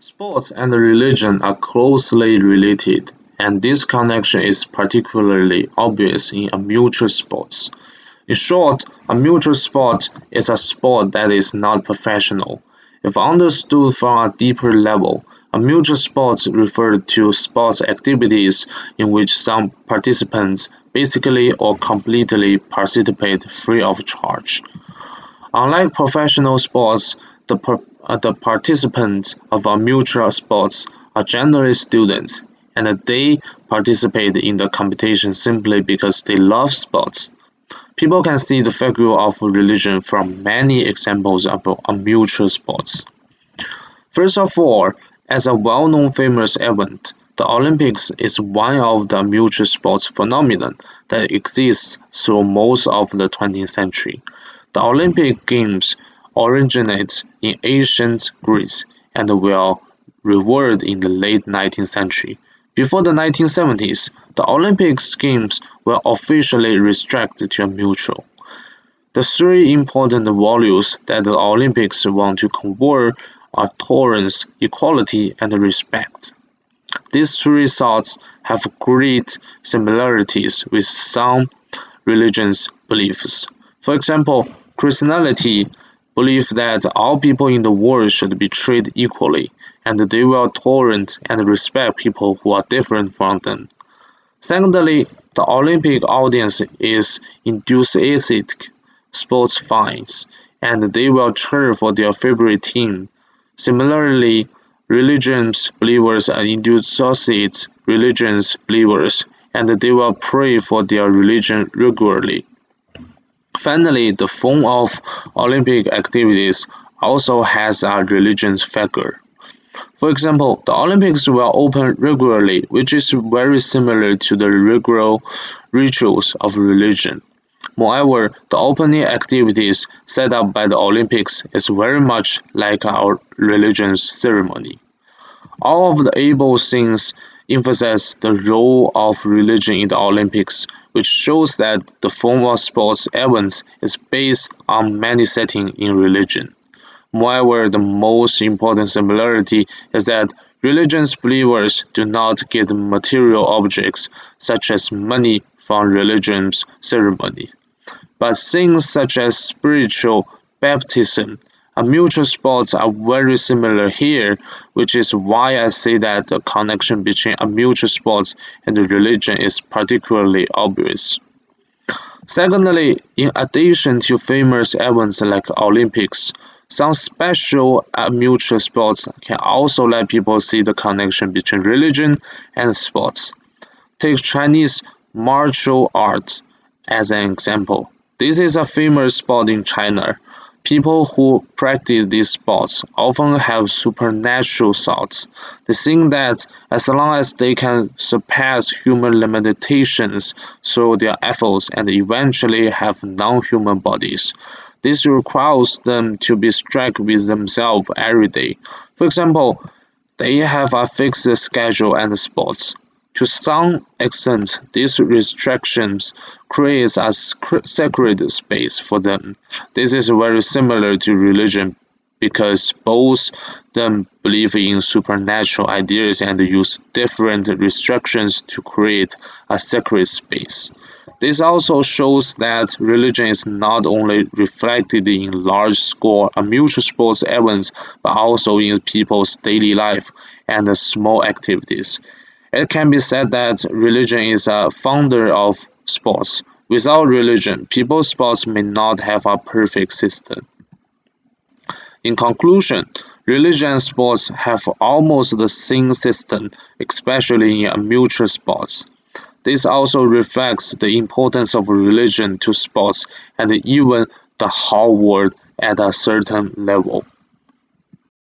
Sports and religion are closely related, and this connection is particularly obvious in amateur sports. In short, a amateur sport is a sport that is not professional. If understood from a deeper level, amateur sports refer to sports activities in which some participants basically or completely participate free of charge. Unlike professional sports, the participants of amateur sports are generally students, and they participate in the competition simply because they love sports. People can see the figure of religion from many examples of amateur sports. First of all, as a well-known famous event, the Olympics is one of the amateur sports phenomenon that exists through most of the 20th century. The Olympic Games originated in ancient Greece and were revered in the late 19th century. Before the 1970s, the Olympic Games were officially restricted to amateur. The three important values that the Olympics want to convey are tolerance, equality, and respect. These three thoughts have great similarities with some religions' beliefs. For example, Christianity believes that all people in the world should be treated equally, and they will tolerate and respect people who are different from them. Secondly, the Olympic audience is enthusiastic sports fans, and they will cheer for their favorite team. Similarly, religious believers are enthusiastic religious believers, and they will pray for their religion regularly. Finally, the form of Olympic activities also has a religious figure. For example, the Olympics will open regularly, which is very similar to the regular rituals of religion. Moreover, the opening activities set up by the Olympics is very much like our religious ceremony. All of the above things emphasize the role of religion in the Olympics, which shows that the form of sports events is based on many settings in religion. Moreover, the most important similarity is that religious believers do not get material objects such as money from religious ceremony, but things such as spiritual baptism and mutual sports are very similar here, which is why I say that the connection between a mutual sports and the religion is particularly obvious. Secondly, in addition to famous events like Olympics, some special mutual sports can also let people see the connection between religion and sports. Take Chinese martial arts as an example. This is a famous sport in China. People who practice these sports often have supernatural thoughts. They think that as long as they can surpass human limitations through their efforts and eventually have non-human bodies, this requires them to be strict with themselves every day. For example, they have a fixed schedule and sports. To some extent, these restrictions create a sacred space for them. This is very similar to religion because both them believe in supernatural ideas and use different restrictions to create a sacred space. This also shows that religion is not only reflected in large-scale amateur sports events but also in people's daily life and small activities. It can be said that religion is a founder of sports. Without religion, people's sports may not have a perfect system. In conclusion, religion and sports have almost the same system, especially in amateur sports. This also reflects the importance of religion to sports and even the whole world at a certain level.